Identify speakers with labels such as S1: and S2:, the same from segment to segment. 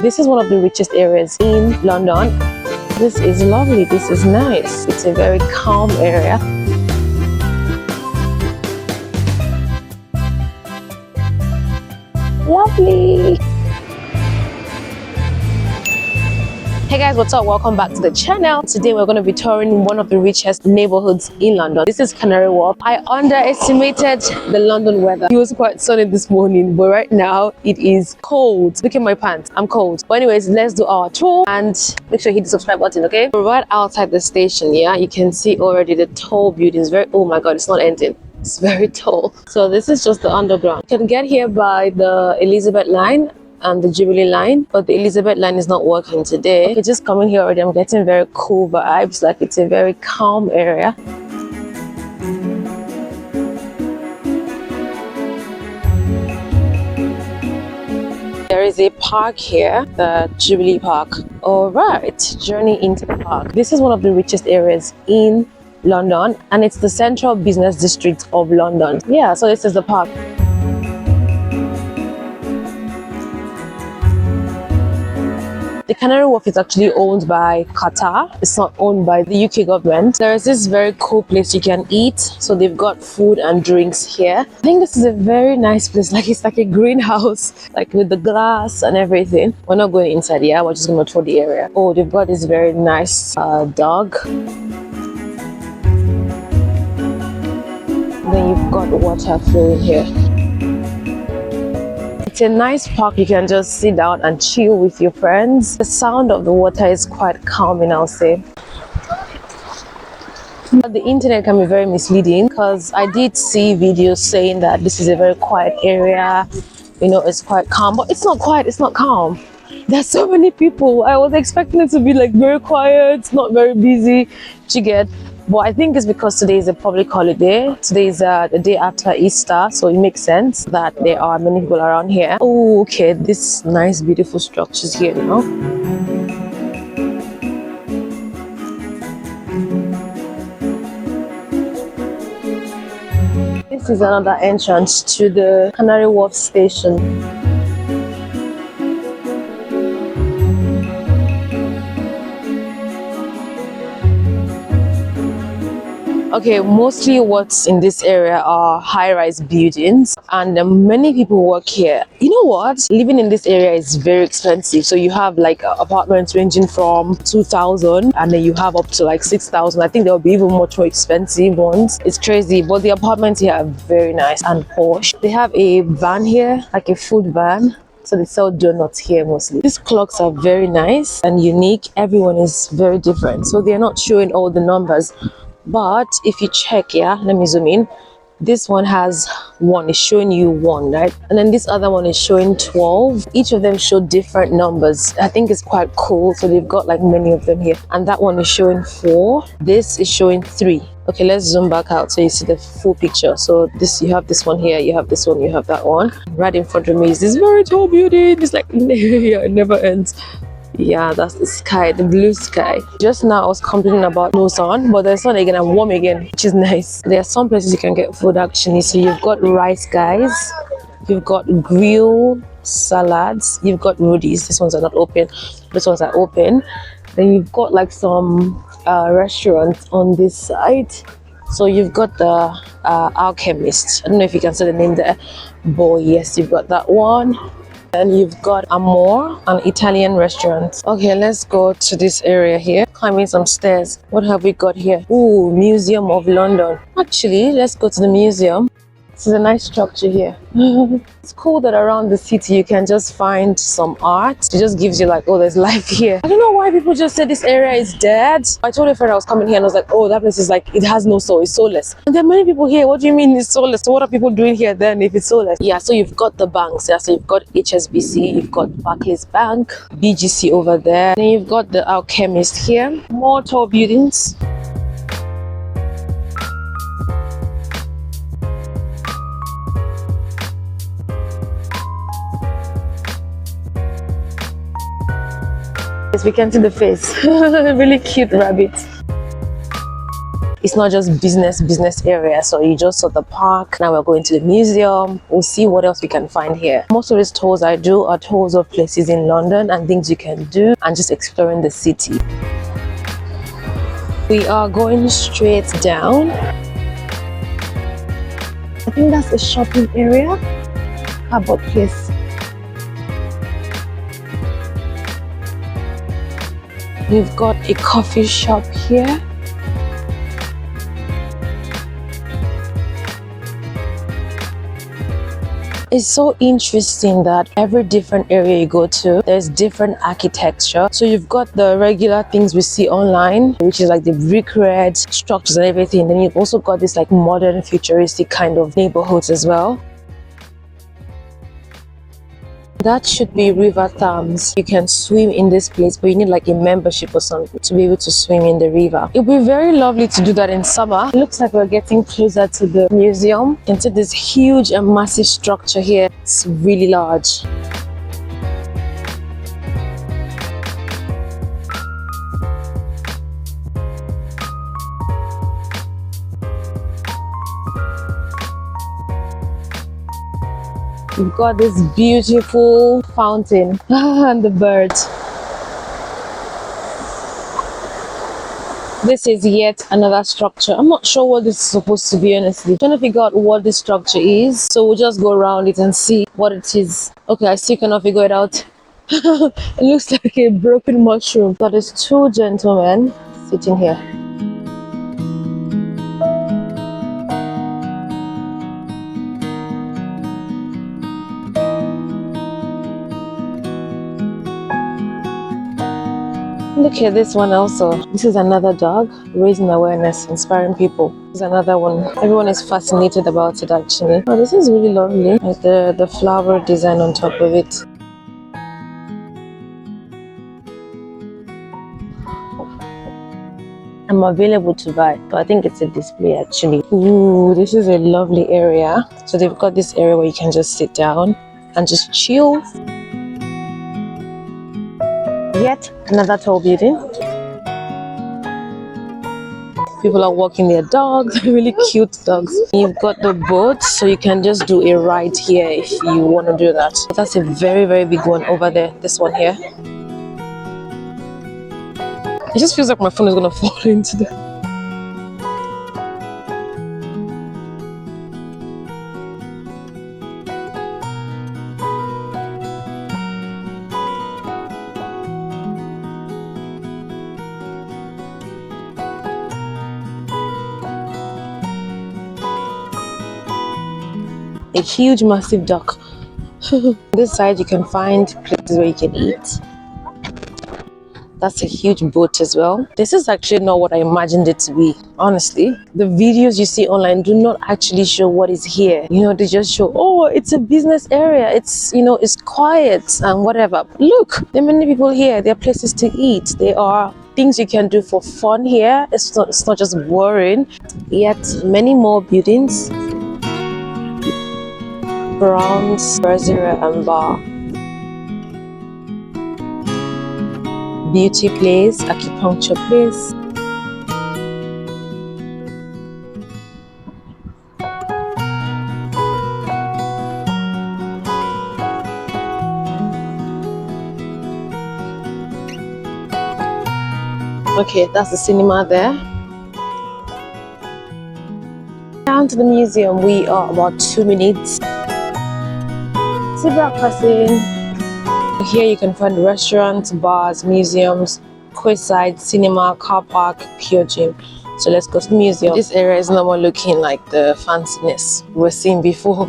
S1: This is one of the richest areas in London. This is lovely. This is nice. It's a very calm area. Lovely. Hey guys, what's up? Welcome back to the channel. Today we're going to be touring one of the richest neighborhoods in London. This is Canary Wharf. I underestimated the London weather. It was quite sunny this morning, but right now it is cold. Look at my pants. I'm cold. But anyways, let's do our tour and make sure you hit the subscribe button, okay? We're right outside the station, yeah? You can see already the tall buildings. Oh my god, it's not ending. It's very tall. So this is just the underground. You can get here by the Elizabeth line and the Jubilee line, but the Elizabeth line is not working today. Okay, just coming here already, I'm getting very cool vibes. Like, it's a very calm area. There is a park here, the Jubilee Park. All right, journey into the park. This is one of the richest areas in London, and it's the central business district of London. Yeah, so this is the park. The Canary Wharf is actually owned by Qatar. It's not owned by the UK government. There is this very cool place you can eat. So they've got food and drinks here. I think this is a very nice place. Like, it's like a greenhouse, like with the glass and everything. We're not going inside here. We're just going to tour the area. Oh, they've got this very nice dog. Then you've got water flowing here. It's a nice park. You can just sit down and chill with your friends. The sound of the water is quite calming, I'll say. But the internet can be very misleading, because I did see videos saying that this is a very quiet area. You know, it's quite calm, but it's not quiet, it's not calm. There's so many people. I was expecting it to be like very quiet, not very busy. You get. But I think it's because today is a public holiday. Today is the day after Easter, so it makes sense that there are many people around here. Oh, okay, this nice, beautiful structures here, you know. This is another entrance to the Canary Wharf station. Okay, mostly what's in this area are high-rise buildings, and many people work here. You know what? Living in this area is very expensive. So you have like apartments ranging from 2,000, and then you have up to like 6,000. I think there will be even much more expensive ones. It's crazy, but the apartments here are very nice and posh. They have a van here, like a food van. So they sell donuts here mostly. These clocks are very nice and unique. Everyone is very different. So they're not showing all the numbers. But if you check, yeah, let me zoom in. This one has 1, it's showing you 1, right? And then this other one is showing 12. Each of them show different numbers. I think it's quite cool. So they've got like many of them here. And that one is showing 4. This is showing 3. Okay, let's zoom back out so you see the full picture. So this, you have this one here, you have this one, you have that one. Right in front of me is this very tall building. It's like, yeah, it never ends. Yeah, that's the sky, the blue sky. Just now I was complaining about no sun, but there's sun again and warm again, which is nice. There are some places you can get food actually. So you've got rice guys, you've got grill salads, you've got roadies. These ones are not open, these ones are open. Then you've got like some restaurants on this side. So you've got the Alchemist. I don't know if you can see the name there, but yes, you've got that one. And you've got Amor, an Italian restaurant. Okay, let's go to this area here. Climbing some stairs. What have we got here? Ooh, Museum of London. Actually, let's go to the museum. This is a nice structure here. It's cool that around the city you can just find some art. It just gives you like, oh, there's life here. I don't know why people just say this area is dead. I told a friend I was coming here and I was like, oh, that place is like, it has no soul, it's soulless. And there are many people here. What do you mean it's soulless? So what are people doing here then if it's soulless? Yeah, so you've got the banks. Yeah, so you've got HSBC, you've got Barclays Bank, BGC over there. Then you've got the Alchemist here. More tall buildings. Yes, we can see the face. Really cute rabbit. it's not just business area. So you just saw the park. Now we're going to the museum. We'll see what else we can find here. Most of these tours I do are tours of places in London and things you can do and just exploring the city. We are going straight down. I think that's the shopping area. How about place? We've got a coffee shop here. It's so interesting that every different area you go to, there's different architecture. So you've got the regular things we see online, which is like the brick red structures and everything. Then you've also got this like modern futuristic kind of neighborhoods as well. That should be River Thames. You can swim in this place, but you need like a membership or something to be able to swim in the river. It would be very lovely to do that in summer. It looks like we're getting closer to the museum. You can see this huge and massive structure here. It's really large. We've got this beautiful fountain and the birds. This is yet another structure. I'm not sure what this is supposed to be, honestly. I'm trying to figure out what this structure is. So we'll just go around it and see what it is. Okay, I still cannot figure it out. It looks like a broken mushroom. But there's two gentlemen sitting here. Look at this one also. This is another dog, raising awareness, inspiring people. This is another one. Everyone is fascinated about it actually. Oh, this is really lovely. Like the flower design on top of it. I'm available to buy, but I think it's a display actually. Ooh, this is a lovely area. So they've got this area where you can just sit down and just chill. Yet another tall building. People are walking their dogs, really cute dogs. You've got the boat, so you can just do a ride here if you want to do that. That's a very big one over there, this one here. It just feels like my phone is gonna fall into the... A huge massive dock. On this side you can find places where you can eat. That's a huge boat as well. This is actually not what I imagined it to be, honestly. The videos you see online do not actually show what is here. You know, they just show, oh, it's a business area. It's, you know, it's quiet and whatever. But look, there are many people here. There are places to eat. There are things you can do for fun here. It's not just boring. Yet many more buildings. Browns, Brasserie and Bar. Beauty place, acupuncture place. Okay, that's the cinema there. Down to the museum, we are about 2 minutes. Zebra crossing. Here you can find restaurants, bars, museums, quayside, cinema, car park, pure gym. So let's go to the museum. This area is no more looking like the fanciness we were seeing before.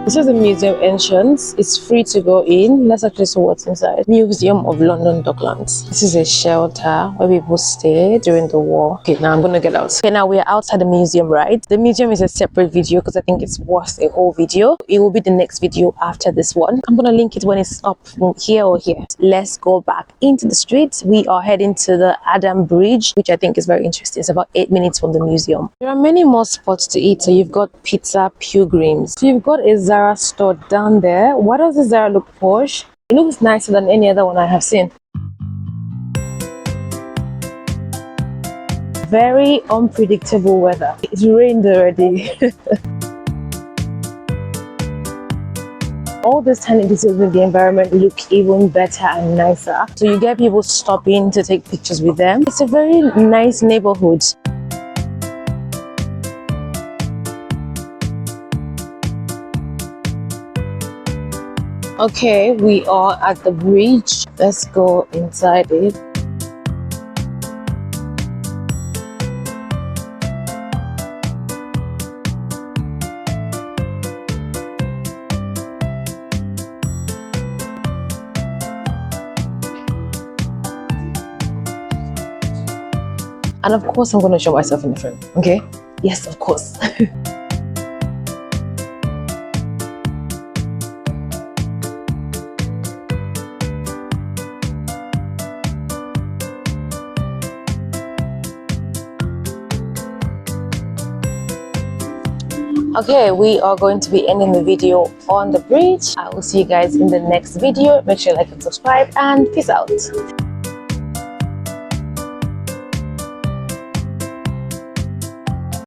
S1: This is the museum entrance. It's free to go in. Let's actually see what's inside. Museum of London Docklands. This is a shelter where people stayed during the war. Okay, now I'm gonna get out. Okay, now we are outside the museum, right? The museum is a separate video because I think it's worth a whole video. It will be the next video after this one. I'm gonna link it when it's up here or here. Let's go back into the streets. We are heading to the Adam Bridge, which I think is very interesting. It's about 8 minutes from the museum. There are many more spots to eat. So you've got Pizza Pilgrims. So you've got a Zara store down there. Why does the Zara look posh? It looks nicer than any other one I have seen. Very unpredictable weather. It rained already. All these tiny details make the environment look even better and nicer. So you get people stopping to take pictures with them. It's a very nice neighborhood. Okay, we are at the bridge. Let's go inside it. And of course, I'm going to show myself in the frame, okay? Yes, of course. Okay, we are going to be ending the video on the bridge. I will see you guys in the next video. Make sure you like and subscribe, and peace out.